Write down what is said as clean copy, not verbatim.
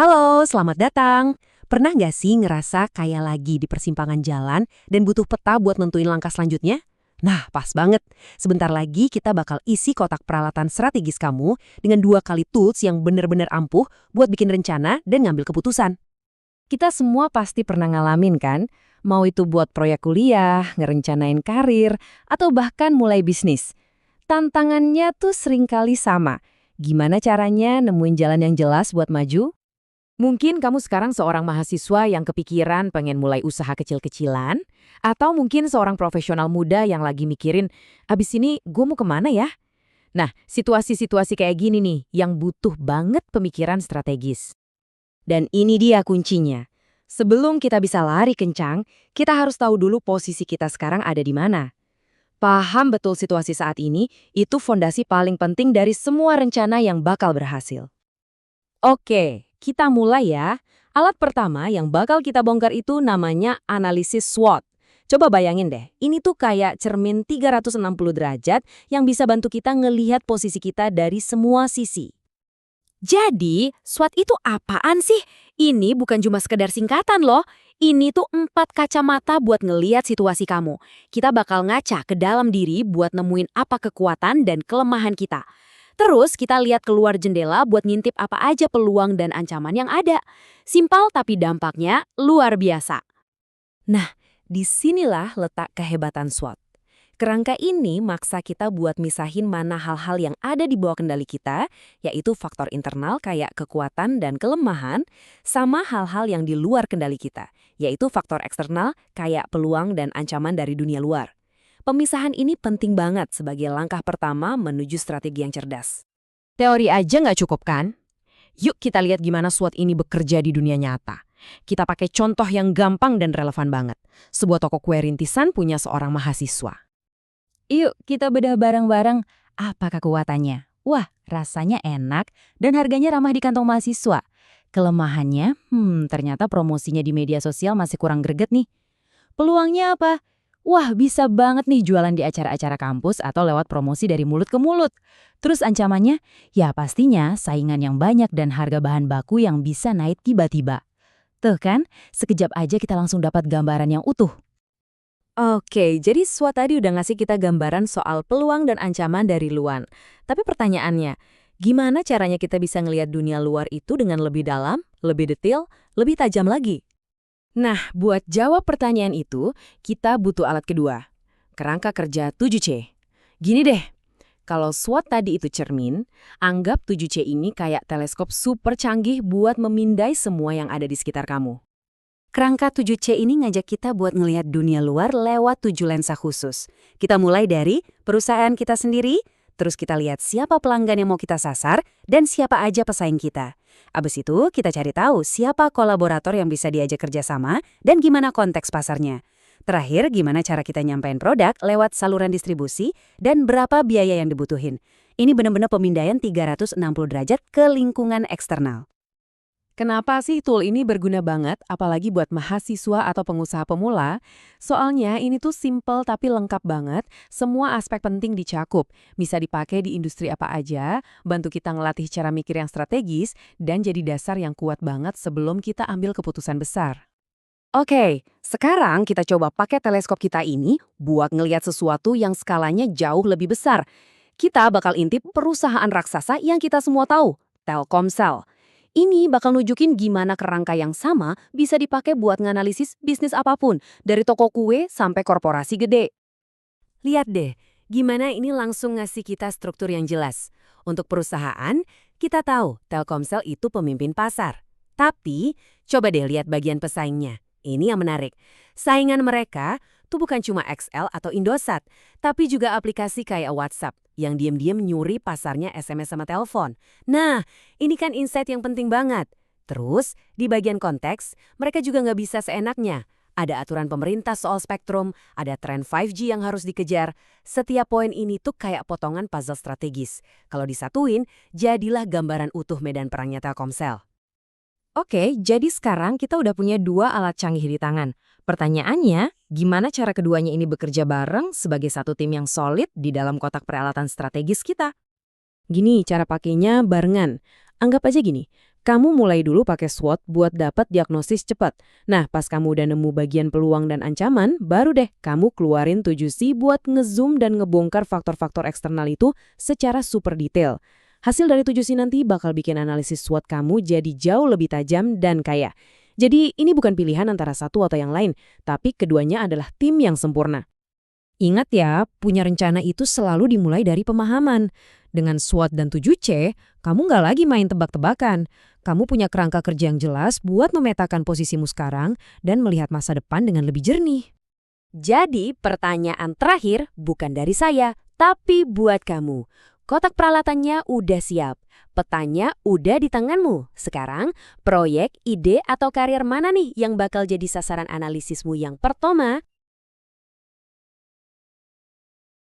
Halo, selamat datang. Pernah nggak sih ngerasa kayak lagi di persimpangan jalan dan butuh peta buat nentuin langkah selanjutnya? Nah, pas banget. Sebentar lagi kita bakal isi kotak peralatan strategis kamu dengan 2 kali tools yang bener-bener ampuh buat bikin rencana dan ngambil keputusan. Kita semua pasti pernah ngalamin kan? Mau itu buat proyek kuliah, ngerencanain karir, atau bahkan mulai bisnis. Tantangannya tuh seringkali sama. Gimana caranya nemuin jalan yang jelas buat maju? Mungkin kamu sekarang seorang mahasiswa yang kepikiran pengen mulai usaha kecil-kecilan, atau mungkin seorang profesional muda yang lagi mikirin, abis ini gue mau kemana ya? Nah, situasi-situasi kayak gini nih yang butuh banget pemikiran strategis. Dan ini dia kuncinya. Sebelum kita bisa lari kencang, kita harus tahu dulu posisi kita sekarang ada di mana. Paham betul situasi saat ini, itu fondasi paling penting dari semua rencana yang bakal berhasil. Oke, kita mulai ya. Alat pertama yang bakal kita bongkar itu namanya analisis SWOT. Coba bayangin deh, ini tuh kayak cermin 360 derajat yang bisa bantu kita ngelihat posisi kita dari semua sisi. Jadi, SWOT itu apaan sih? Ini bukan cuma sekedar singkatan loh. Ini tuh 4 kacamata buat ngeliat situasi kamu. Kita bakal ngaca ke dalam diri buat nemuin apa kekuatan dan kelemahan kita. Terus kita lihat keluar jendela buat ngintip apa aja peluang dan ancaman yang ada. Simpel tapi dampaknya luar biasa. Nah, disinilah letak kehebatan SWOT. Kerangka ini maksa kita buat misahin mana hal-hal yang ada di bawah kendali kita, yaitu faktor internal kayak kekuatan dan kelemahan, sama hal-hal yang di luar kendali kita, yaitu faktor eksternal kayak peluang dan ancaman dari dunia luar. Pemisahan ini penting banget sebagai langkah pertama menuju strategi yang cerdas. Teori aja nggak cukup kan? Yuk kita lihat gimana SWOT ini bekerja di dunia nyata. Kita pakai contoh yang gampang dan relevan banget. Sebuah toko kue rintisan punya seorang mahasiswa. Yuk kita bedah bareng-bareng apa kekuatannya. Wah, rasanya enak dan harganya ramah di kantong mahasiswa. Kelemahannya, ternyata promosinya di media sosial masih kurang greget nih. Peluangnya apa? Wah, bisa banget nih jualan di acara-acara kampus atau lewat promosi dari mulut ke mulut. Terus ancamannya? Ya pastinya saingan yang banyak dan harga bahan baku yang bisa naik tiba-tiba. Tuh kan, sekejap aja kita langsung dapat gambaran yang utuh. Oke, jadi SWOT tadi udah ngasih kita gambaran soal peluang dan ancaman dari luar. Tapi pertanyaannya, gimana caranya kita bisa ngelihat dunia luar itu dengan lebih dalam, lebih detail, lebih tajam lagi? Nah, buat jawab pertanyaan itu, kita butuh alat kedua. Kerangka kerja 7C. Gini deh, kalau SWOT tadi itu cermin, anggap 7C ini kayak teleskop super canggih buat memindai semua yang ada di sekitar kamu. Kerangka 7C ini ngajak kita buat ngelihat dunia luar lewat 7 lensa khusus. Kita mulai dari perusahaan kita sendiri, terus kita lihat siapa pelanggan yang mau kita sasar, dan siapa aja pesaing kita. Abis itu, kita cari tahu siapa kolaborator yang bisa diajak kerjasama dan gimana konteks pasarnya. Terakhir, gimana cara kita nyampein produk lewat saluran distribusi dan berapa biaya yang dibutuhin. Ini benar-benar pemindaian 360 derajat ke lingkungan eksternal. Kenapa sih tool ini berguna banget, apalagi buat mahasiswa atau pengusaha pemula? Soalnya ini tuh simple tapi lengkap banget, semua aspek penting dicakup. Bisa dipakai di industri apa aja, bantu kita ngelatih cara mikir yang strategis, dan jadi dasar yang kuat banget sebelum kita ambil keputusan besar. Oke, sekarang kita coba pakai teleskop kita ini buat ngelihat sesuatu yang skalanya jauh lebih besar. Kita bakal intip perusahaan raksasa yang kita semua tahu, Telkomsel. Ini bakal nunjukin gimana kerangka yang sama bisa dipakai buat nganalisis bisnis apapun, dari toko kue sampai korporasi gede. Lihat deh, gimana ini langsung ngasih kita struktur yang jelas. Untuk perusahaan, kita tahu Telkomsel itu pemimpin pasar. Tapi, coba deh lihat bagian pesaingnya. Ini yang menarik. Saingan mereka tuh bukan cuma XL atau Indosat, tapi juga aplikasi kayak WhatsApp yang diam-diam nyuri pasarnya SMS sama telepon. Nah, ini kan insight yang penting banget. Terus, di bagian konteks, mereka juga nggak bisa seenaknya. Ada aturan pemerintah soal spektrum, ada tren 5G yang harus dikejar. Setiap poin ini tuh kayak potongan puzzle strategis. Kalau disatuin, jadilah gambaran utuh medan perangnya Telkomsel. Oke, jadi sekarang kita udah punya 2 alat canggih di tangan. Pertanyaannya, gimana cara keduanya ini bekerja bareng sebagai satu tim yang solid di dalam kotak peralatan strategis kita? Gini cara pakainya barengan. Anggap aja gini, kamu mulai dulu pakai SWOT buat dapat diagnosis cepat. Nah, pas kamu udah nemu bagian peluang dan ancaman, baru deh kamu keluarin 7C buat ngezoom dan ngebongkar faktor-faktor eksternal itu secara super detail. Hasil dari 7C nanti bakal bikin analisis SWOT kamu jadi jauh lebih tajam dan kaya. Jadi ini bukan pilihan antara satu atau yang lain, tapi keduanya adalah tim yang sempurna. Ingat ya, punya rencana itu selalu dimulai dari pemahaman. Dengan SWOT dan 7C, kamu nggak lagi main tebak-tebakan. Kamu punya kerangka kerja yang jelas buat memetakan posisimu sekarang dan melihat masa depan dengan lebih jernih. Jadi, pertanyaan terakhir bukan dari saya, tapi buat kamu. Kotak peralatannya udah siap. Petanya udah di tanganmu. Sekarang, proyek, ide, atau karier mana nih yang bakal jadi sasaran analisismu yang pertama?